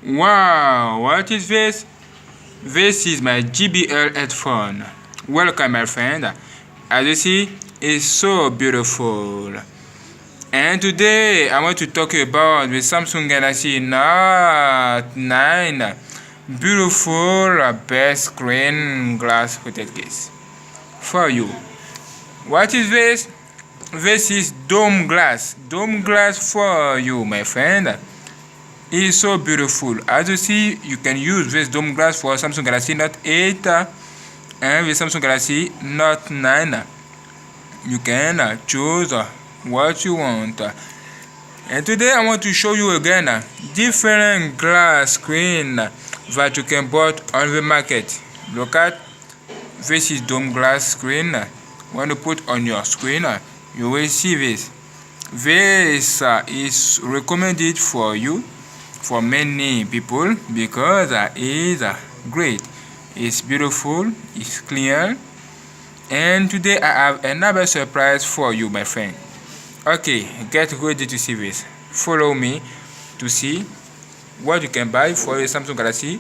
Wow, what is this? This is my JBL headphone. Welcome, my friend. As you see, it's so beautiful. And today I want to talk about the Samsung Galaxy Note 9 beautiful best screen glass protect case for you. What is this? This is dome glass. Dome glass for you, my friend. It's so beautiful. As you see, you can use this dome glass for Samsung Galaxy Note 8 and the Samsung Galaxy Note 9. You can choose what you want. And today I want to show you again different glass screen that you can buy on the market. Look at this is dome glass screen. When you put on your screen, you will see this. This is recommended for you, for many people, because it is great. It's beautiful, it's clear, and today I have another surprise for you, my friend. Okay, get ready to see this. Follow me to see what you can buy for your Samsung Galaxy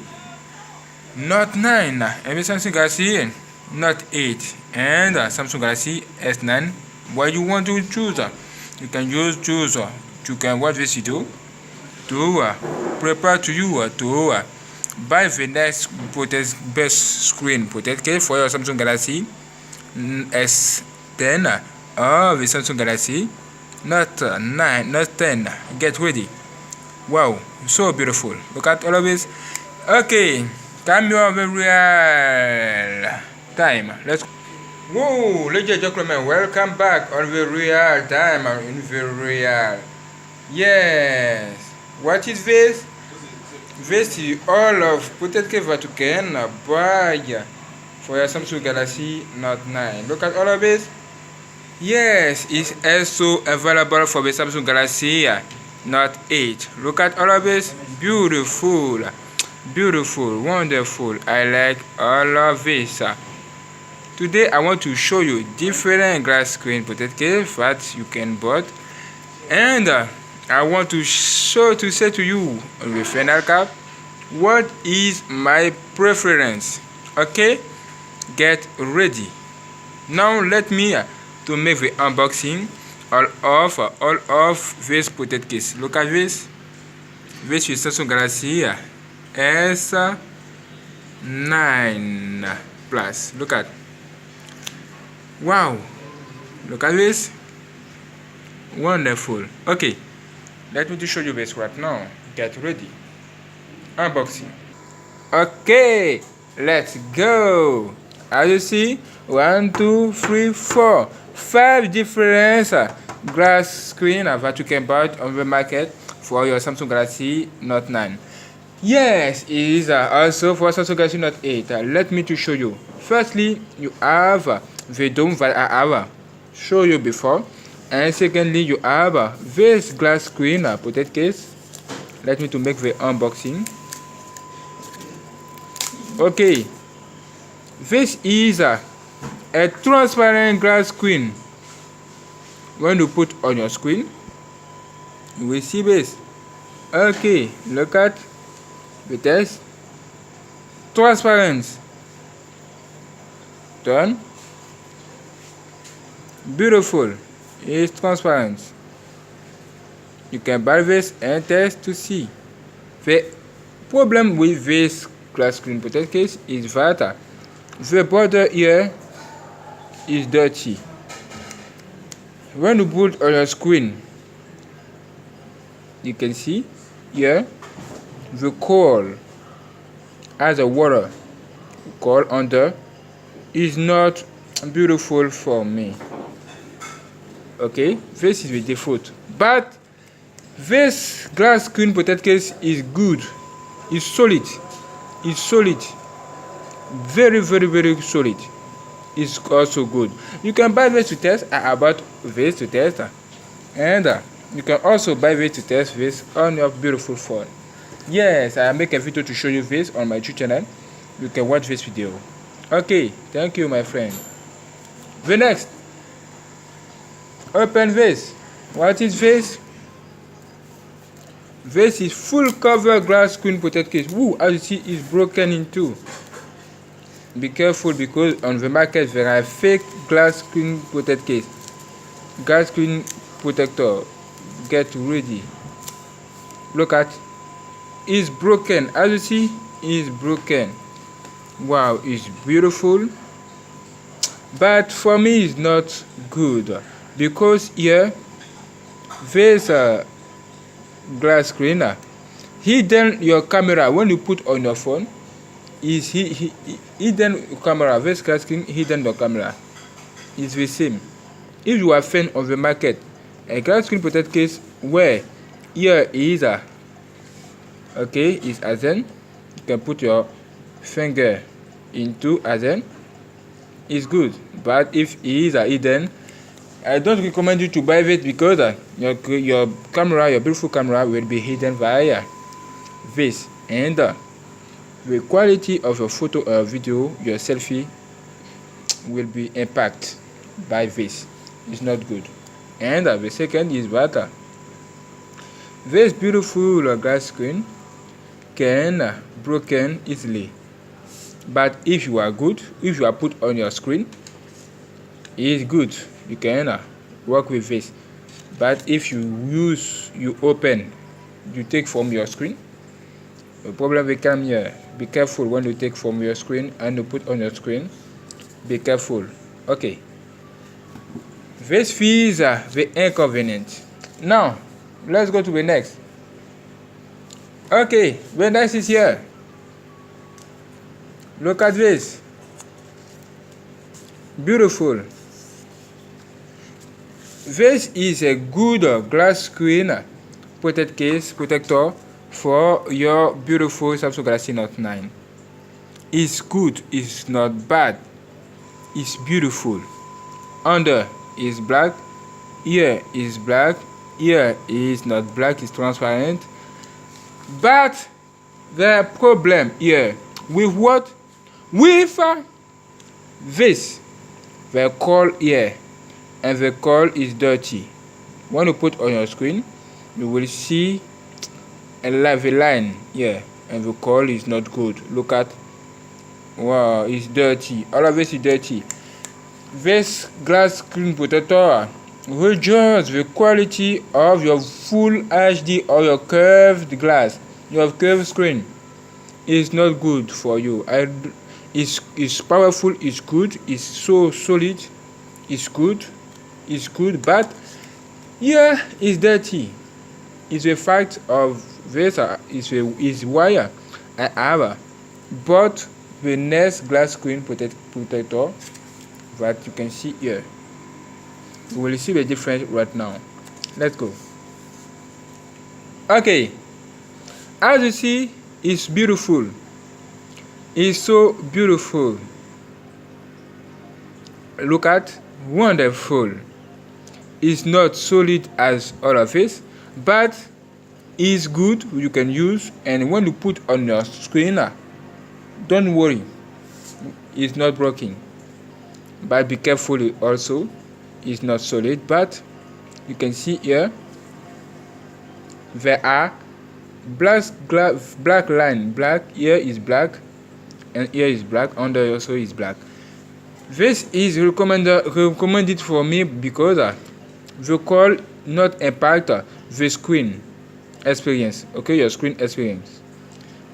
Note 9 and the Samsung Galaxy Note 8 and Samsung Galaxy S9. What you want to choose, you can choose. You can watch this video to prepare to you to buy the next best screen protect case for your Samsung Galaxy S10 or the Samsung Galaxy Note 9, Note 10. Get ready. Wow, so beautiful. Look at all of this. Okay, time of the real time. Let's. Whoa, ladies and gentlemen, welcome back on the real time. In the real. Yes. What is this? This is all of protect case that you can buy for your Samsung Galaxy Note 9. Look at all of this. Yes, it's also available for the Samsung Galaxy Note 8. Look at all of this. Beautiful, beautiful, wonderful. I like all of this. Today I want to show you different glass screen protect case that you can buy, and I want to say to you on the final cap what is my preference. Okay, get ready. Now let me to make the unboxing all of this protect case. Look at this. This is Samsung Galaxy S9 Plus. Look at. Wow. Look at this. Wonderful. Okay. Let me to show you this right now. Get ready. Unboxing. Okay. Let's go. As you see, 1, 2, 3, 4, 5 different glass screen that you can buy on the market for your Samsung Galaxy Note 9. Yes, it is also for Samsung Galaxy Note 8. Let me to show you. Firstly, you have the dome that I have show you before, and secondly, you have this glass screen protect case. Let me to make the unboxing. Okay. This is a transparent glass screen. When you put on your screen, you will see this. Okay, look at the test. Transparent. Done. Beautiful. It's transparent. You can buy this and test to see. The problem with this glass screen protect case is that the border here is dirty. When you put on your screen, you can see here the coal as a water coal under is not beautiful for me. Okay, this is the default, but this glass screen protect case is good. It's solid. It's solid. Very, very, very solid. It's also good. You can buy this to test. I bought this to test, and you can also buy this to test this on your beautiful phone. Yes, I make a video to show you this on my YouTube channel. You can watch this video. Okay, thank you, my friend. The next, open this. What is this? This is full cover glass screen protect case. Woo, as you see, it's broken in two. Be careful because on the market there are fake glass screen protect case. Glass screen protector. Get ready. Look at, it's broken. As you see, it's broken. Wow, it's beautiful. But for me, it's not good because here there's a glass screen hidden your camera. When you put on your phone, is hidden camera. This glass screen hidden the camera. It's the same. If you are fan of the market, a glass screen protect case where here is a okay is Azen. You can put your finger into Azen. It's good, but if it is a hidden, I don't recommend you to buy it because your camera, your beautiful camera, will be hidden via this, and the quality of your photo or video, your selfie, will be impacted by this. It's not good. And the second is that this beautiful glass screen can broken easily. But if you are good, if you are put on your screen, it is good. You can work with this. But if you open, you take from your screen, the problem will come here. Be careful when you take from your screen and you put on your screen. Be careful. Okay. This is the inconvenient. Now, let's go to the next. Okay, the next is here. Look at this. Beautiful. This is a good glass screen protector for your beautiful Samsung Galaxy Note 9. It's good, it's not bad, it's beautiful. Under is black, here is black, here is not black, it's transparent. But the problem here with what? With this, the call here, and the call is dirty. When you put on your screen, you will see a line here, and the call is not good. Look at, wow, it's dirty. All of this is dirty. This glass screen protector reduces the quality of your full HD or your curved glass. Your curved screen is not good for you. It's powerful, it's good, it's so solid, it's good, but here is dirty. It's a fact of this is why I have bought the Nest glass screen protector that you can see here. You will see the difference right now. Let's go. Okay, as you see, it's beautiful. It's so beautiful. Look at, wonderful. It's not solid as all of it, but it's good. You can use, and when you put on your screen, don't worry, it's not broken. But be careful also, it's not solid. But you can see here there are black line. Black here is black, and here is black. Under also is black. This is recommended for me because the call not impact the screen experience. Okay, your screen experience.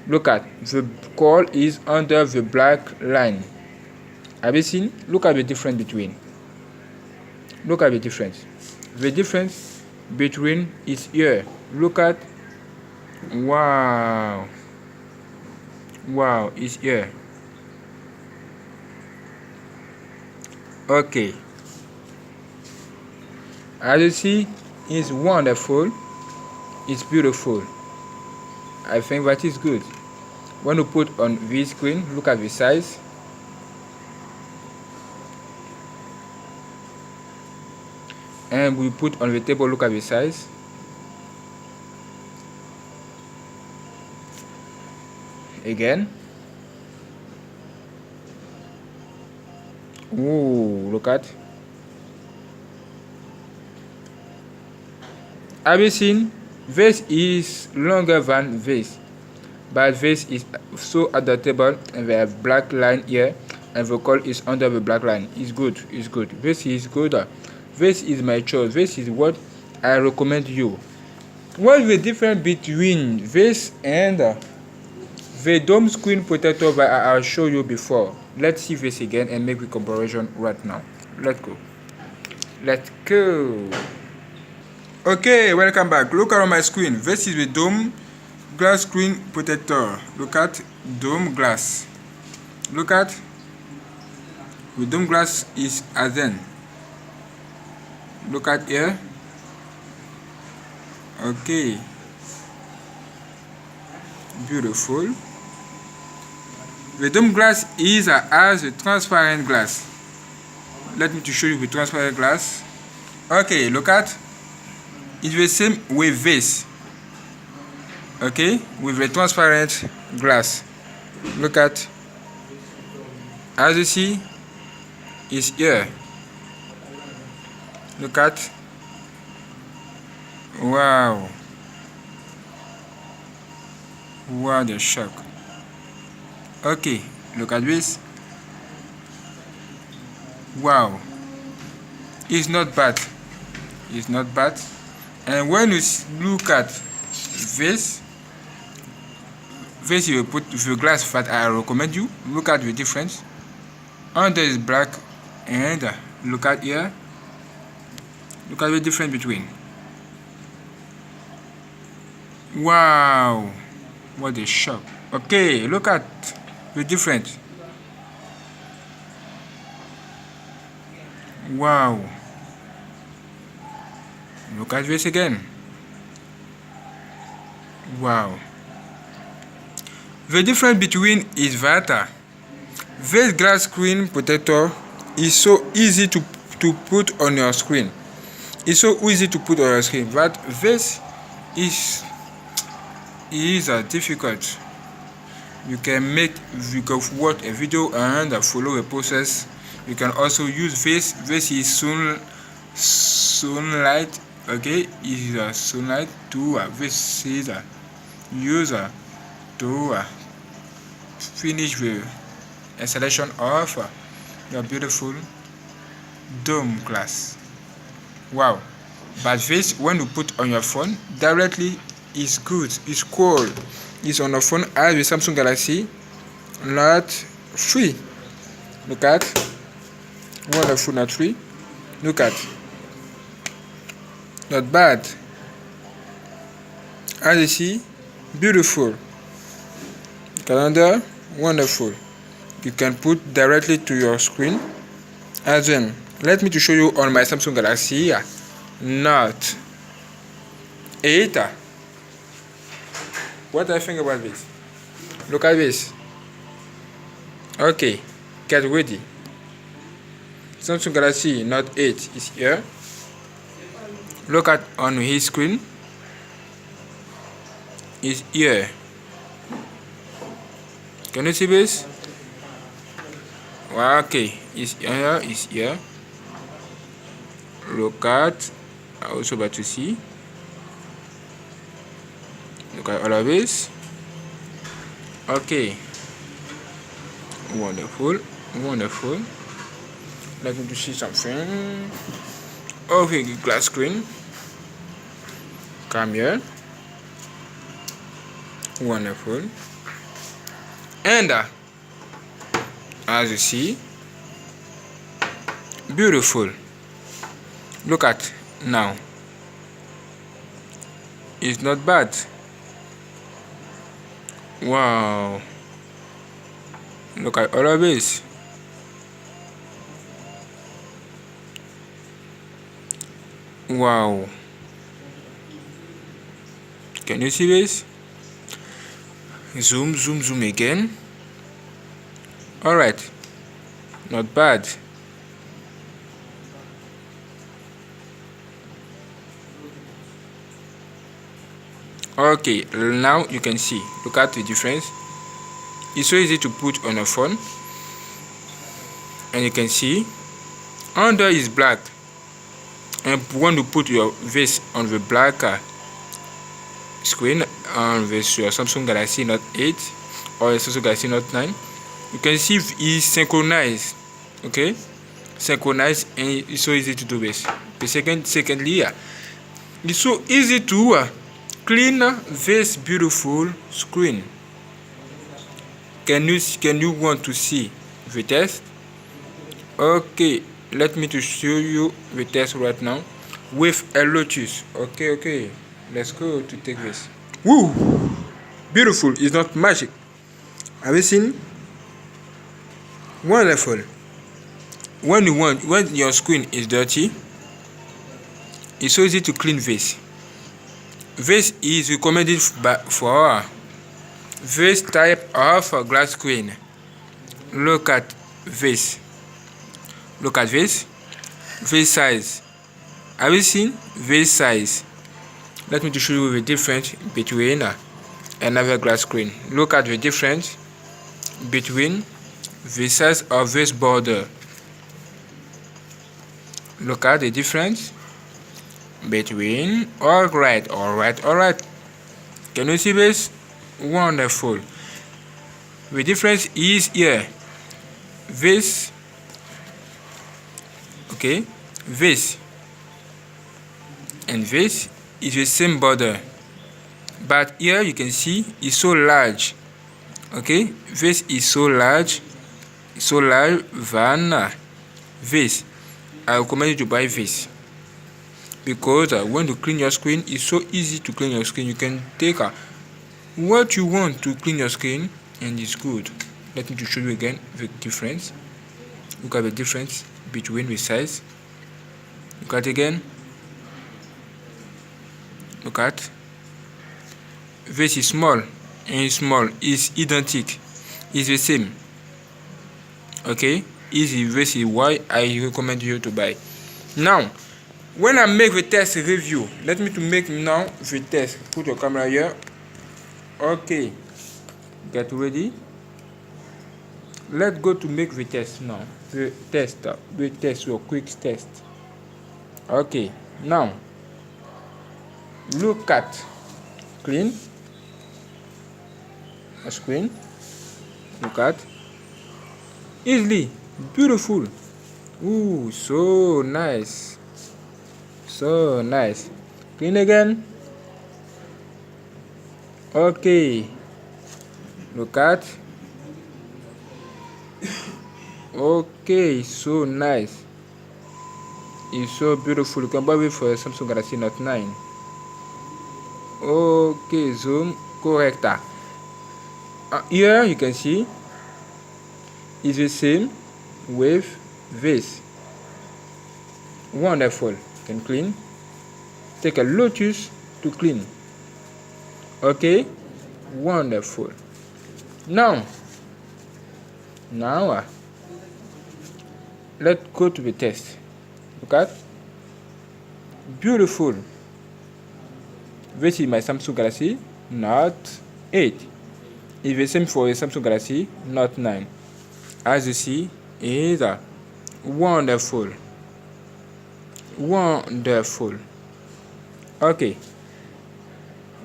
Look at, the call is under the black line. Have you seen? Look at the difference between. Look at the difference. The difference between is here. Look at, wow, it's here. Okay, as you see, it's wonderful, it's beautiful. I think that is good. When you put on this screen, look at the size. And we put on the table, look at the size. Again. Ooh, look at. Have you seen? This is longer than this, but this is so adaptable, and we have black line here, and the call is under the black line. It's good, it's good. This is good. This is my choice. This is what I recommend you. What's the difference between this and the dome screen protector that I'll show you before? Let's see this again and make the comparison right now. Let's go. Let's go. Okay, welcome back. Look around my screen. This is the dome glass screen protector. Look at dome glass. Look at the dome glass is Azen. Look at here. Okay, beautiful. The dome glass is as a transparent glass. Let me to show you the transparent glass. Okay, look at. It's the same with this. Okay, with the transparent glass. Look at. As you see, it's here. Look at. Wow. Wow, the shock. Okay, look at this. Wow. It's not bad. It's not bad. And when you look at this you put the glass that I recommend you. Look at the difference. Under is black, and look at here. Look at the difference between. Wow, what a shock. Okay, look at the difference. Wow. Look at this again. Wow. The difference between is that this glass screen protector is so easy to put on your screen. It's so easy to put on your screen, but this is difficult. You can watch a video and follow the process. You can also use this. This is sunlight. Okay, is a sunlight to this is a user to finish the installation of your beautiful dome glass. Wow, but this when you put on your phone directly is good. It's cool. It's on the phone as the Samsung Galaxy Note 3. Look at wonderful Note 3. Look at. Not bad. As you see, beautiful. Calendar, wonderful. You can put directly to your screen. As then, let me to show you on my Samsung Galaxy Note 8. What I think about this? Look at this. Okay, get ready. Samsung Galaxy Note 8 is here. Look at on his screen. Is here. Can you see this? Okay, is here. Is here. Look at. Also about to see. Look at all of this. Okay. Wonderful. Wonderful. Let me to see something. Okay, glass screen. Come here. Wonderful. And as you see, beautiful. Look at now. It's not bad. Wow. Look at all of this. Wow. Can you see this? Zoom, zoom, zoom again. Alright. Not bad. Okay, now you can see. Look at the difference. It's so easy to put on a phone. And you can see under is black. And when you put your this on the black screen on this Samsung Galaxy Note 8 or Samsung Galaxy Note 9, you can see it's synchronized. Okay, synchronized, and it's so easy to do this. Secondly, it's so easy to clean this beautiful screen. Can you want to see the test? Okay, let me to show you the test right now with a Lotus. Okay, let's go to take this. Woo! Beautiful. It's not magic. Have you seen? Wonderful. When your screen is dirty, it's so easy to clean this. This is recommended for this type of glass screen. Look at this. Look at this. This size. Have you seen this size? Let me to show you the difference between another glass screen. Look at the difference between the size of this border. Look at the difference between. Alright. Can you see this? Wonderful. The difference is here. This. Okay. This and this is the same border, but here you can see it's so large. Okay, this is so large than this. I recommend you to buy this because when you clean your screen, it's so easy to clean your screen. You can take what you want to clean your screen, and it's good. Let me to show you again the difference. Look at the difference between the size. Look at again. Look at this is small and small is identical, is the same. Okay, this is why I recommend you to buy. Now when I make the test review, let me to make now the test. Put your camera here. Okay, get ready. Let's go to make the test now. The test your quick test. Okay, now look at clean a screen. Look at easily beautiful. Ooh, so nice. Clean again. Okay, look at. Okay, so nice. It's so beautiful. You can buy it for Samsung Galaxy Note 9. Okay, zoom correcta. Here you can see is the same with this. Wonderful. Can clean. Take a Lotus to clean. Okay, wonderful. Now let's go to the test. Look at beautiful. This is my Samsung Galaxy Note 8. It's the same for the Samsung Galaxy Note 9. As you see, is wonderful. Okay,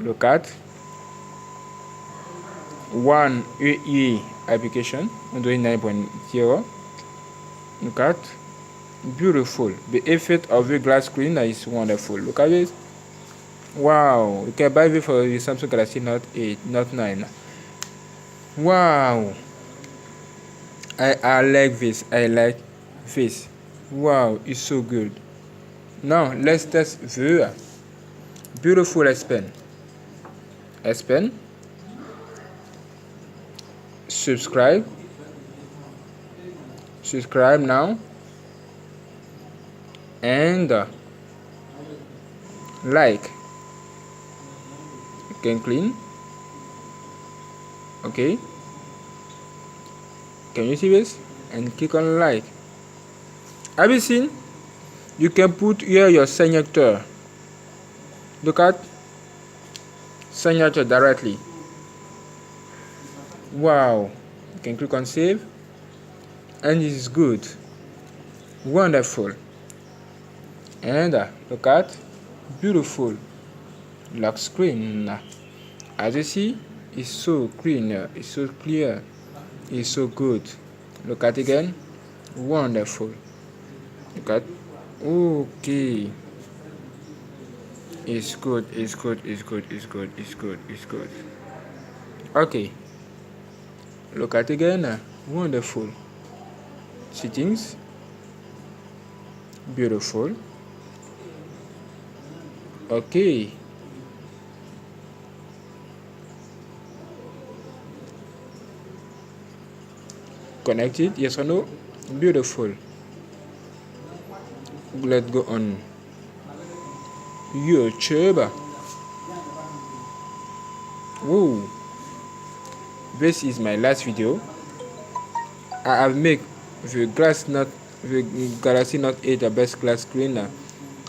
look at One UI application Android 9.0. Look at beautiful. The effect of the glass screen is wonderful. Look at it. Wow, you can buy it for the Samsung Galaxy Note 8, Note 9. Wow, I like this. Wow, it's so good. Now let's test the beautiful S Pen. Subscribe now and like. You can clean. Okay, can you see this? And click on like. Have you seen? You can put here your signature. Look at signature directly. Wow, you can click on save, and this is good. Wonderful. And look at beautiful. lock screen. As you see, it's so clean, it's so clear, it's so good. Look at again. Wonderful. Look at. Okay. It's good, it's good, it's good, it's good, it's good, it's good. Okay. Look at again. Wonderful. Settings. Beautiful. Okay. Connected, yes or no? Beautiful. Let's go on YouTube. Whoa. This is my last video. I have made the Galaxy Note 8 the best glass screen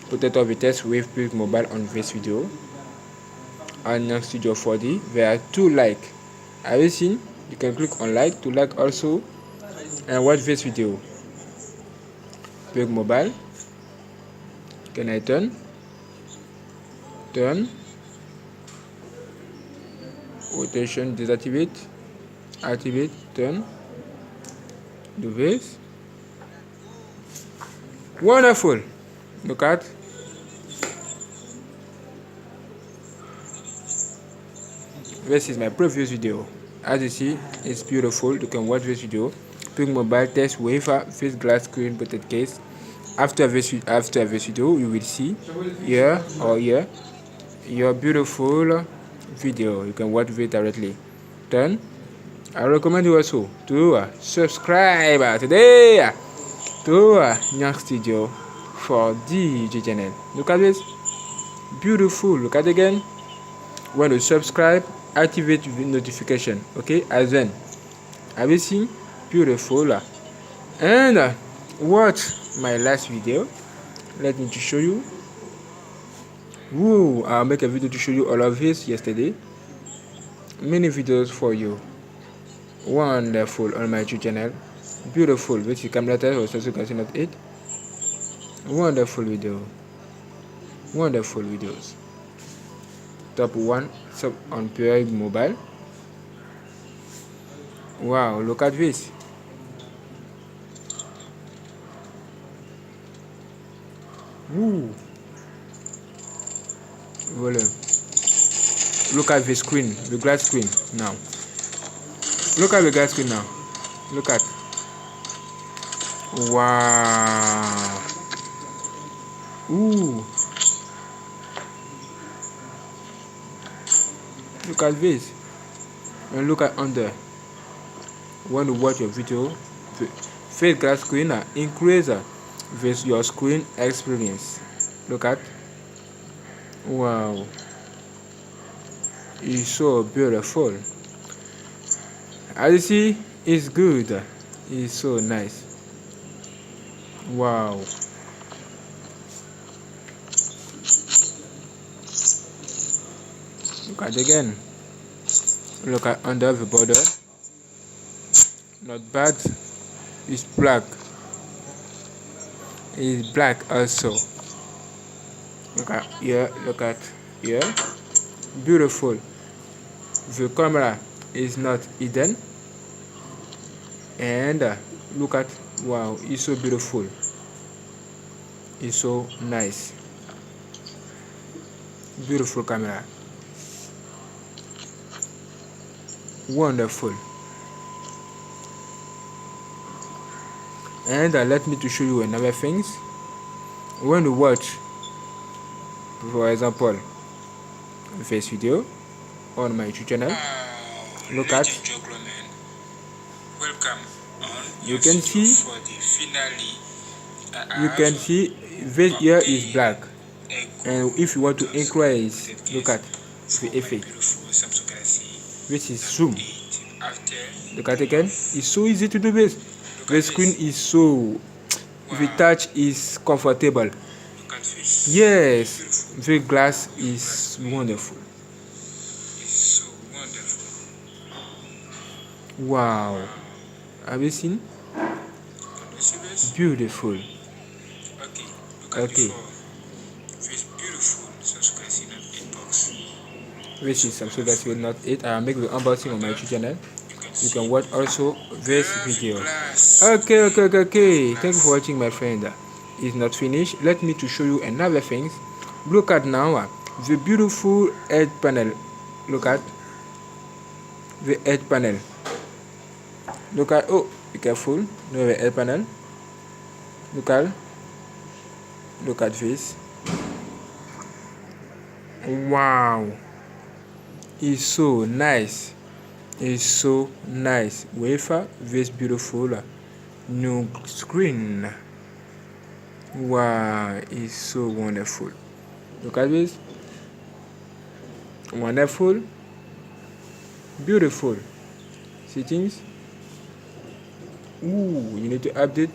protector test with Pix Mobile on this video. On Nyan Studio 4D, there are 2 likes. Have you seen? You can click on like to like also and watch this video. Pix Mobile. Can I turn? Rotation, deactivate, activate, turn. Do this. Wonderful. Look at. This is my previous video. As you see, it's beautiful. You can watch this video. Pix Mobile test wafer face glass screen protected case. After this video, you will see here or here your beautiful video. You can watch it directly. Then I recommend you also to subscribe today to Nyan Studio for DJ channel. Look at this, beautiful. Look at again. When you subscribe, activate the notification. Okay, as then have you seen? Beautiful. And watch my last video. Let me to show you. Woo! I'll make a video to show you all of this yesterday. Many videos for you. Wonderful on my YouTube channel. Beautiful. Which is camera test or Samsung Galaxy Note 8. Wonderful video. Wonderful videos. Top 1 sub on Pix Mobile. Wow, look at this. Woo. Voilà. Look at the screen, the glass screen now. Look at the glass screen now. Look at. Wow. Ooh. Look at this. And look at under. When you watch your video, the face glass screen increase with your screen experience. Look at. Wow. It's so beautiful. As you see, it's good. It's so nice. Wow. Look at again. Look at under the border. Not bad. It's black. It's black also. Look at here. Look at here. Beautiful. The camera is not hidden. And look at, wow, it's so beautiful. It's so nice. Beautiful camera. Wonderful. And let me to show you another things. When you watch, for example, this video on my YouTube channel, look at. Welcome on. You can see. You can see this here is black, and if you want to increase, look at the effect. This is zoom. Look at again. It's so easy to do this. The screen is so. The touch is comfortable. Yes, the glass is wonderful. It's so wonderful. Wow. Have you seen? Beautiful. Okay. This beautiful Samsung Galaxy Note 8 box. This is Samsung Galaxy Note 8. I make the unboxing on my YouTube channel. You can watch also this video. Okay. Thank you for watching, my friend. It's not finished. Let me to show you another things. Look at now the beautiful edge panel. Look at the edge panel. Look at, oh, be careful. No, the edge panel. Look at this. Wow, it's so nice. With this beautiful new screen. Wow, it's so wonderful. Look at this. Wonderful, beautiful settings. Ooh, you need to update.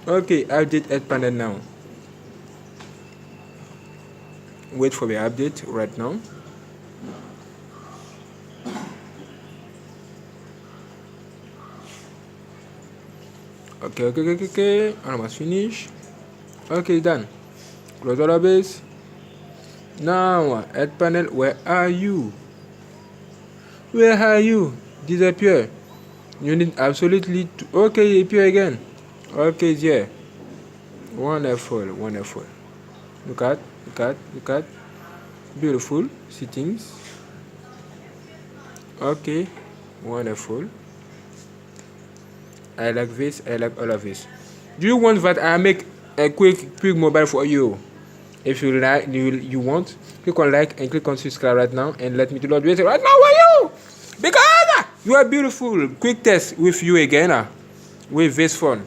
Okay, update edge panel now. Wait for the update right now. Okay. Almost finished. Okay, done. Close all of this. Now, edge panel, where are you? Disappear. You need absolutely to. Okay, appear again. Okay, yeah. Wonderful. Look at. Beautiful settings. Okay, wonderful. I like this. I like all of this. Do you want that I make a quick mobile for you? If you like, you want, click on like and click on subscribe right now, and let me do that right now for you, because you are beautiful. Quick test with you again with this phone.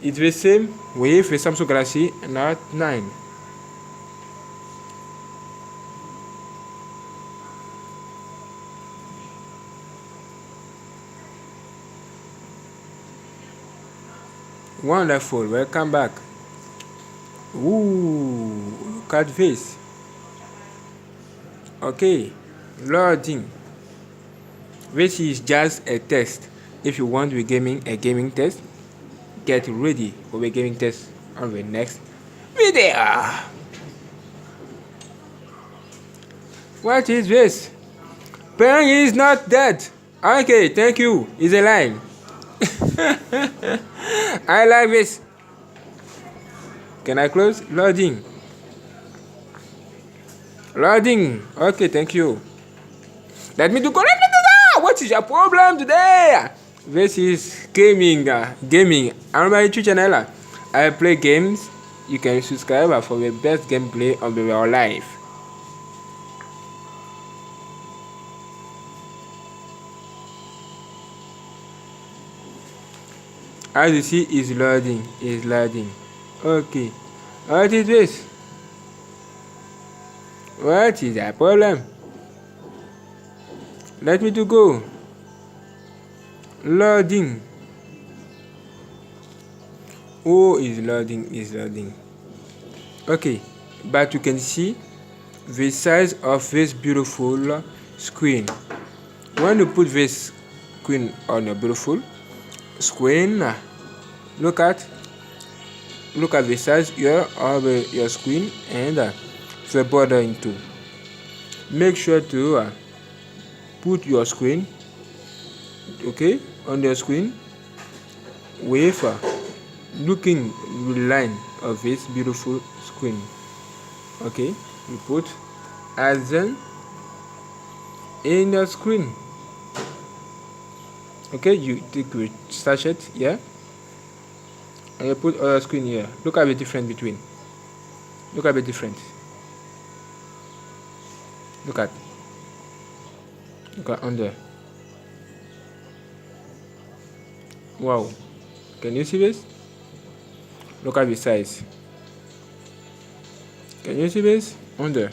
It's the same with the Samsung Galaxy Note 9. Wonderful. Welcome back. Ooh, look at this. Okay, loading. This is just a test. If you want a gaming test, get ready for the gaming test on the next video. What is this? Pen is not dead. Okay, thank you. It's a line. I like this. Can I close? Loading. Okay, thank you. Let me do correctly. What is your problem today? This is gaming. On my YouTube channel, I play games. You can subscribe for the best gameplay of your life. As you see, is loading. Okay. What is this? What is the problem? Let me to go. Loading. Oh, is loading. Okay, but you can see the size of this beautiful screen. When you put this screen on a beautiful screen, look at the size here of your screen and the border into. Make sure to put your screen, okay, on the screen with looking the line of this beautiful screen. Okay, you put as in the screen. Okay, you take your sachet here and you put other screen here. Look at the difference between. Look at under. Wow, can you see this? Look at the size. Can you see this? Under.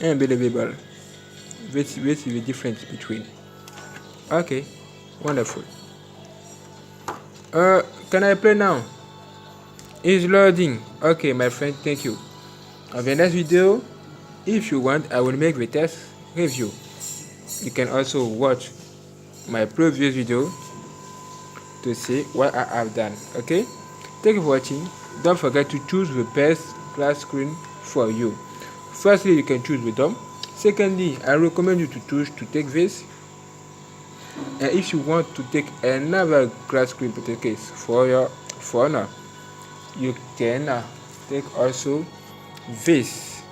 Unbelievable. This is the difference between. Okay, wonderful. Can I play now? It's loading. Okay, my friend, thank you. On the next video, if you want, I will make the test review. You can also watch my previous video to see what I have done. Okay, thank you for watching. don't forget to choose the best glass screen for you. Firstly, you can choose with them. Secondly, I recommend you to choose to take this. And if you want to take another glass screen protector case for your phone, you can take also this.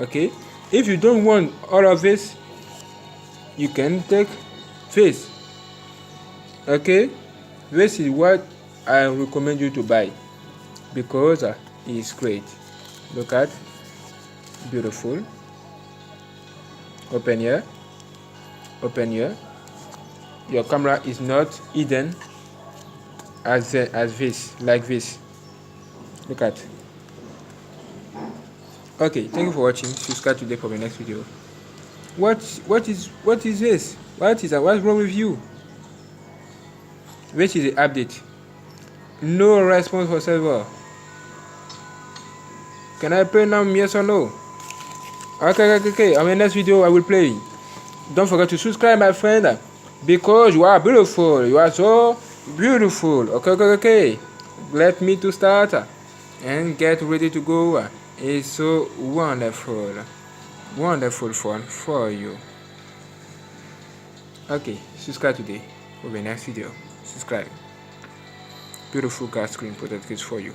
Okay, if you don't want all of this, you can take this. Okay, this is what I recommend you to buy because it's great. Look at, beautiful. Open here, open here. Your camera is not hidden as this, like this. Look at. Okay, thank you for watching. Subscribe today for the next video. What is this? What's wrong with you? Which is the update? No response for server. Can I play now? Yes or no? Okay. On the next video I will play. Don't forget to subscribe, my friend, because you are beautiful. You are so beautiful. Okay. Let me to start and get ready to go. It's so wonderful fun for you. Okay, subscribe today for the next video. Subscribe. Beautiful glass screen protectors for you.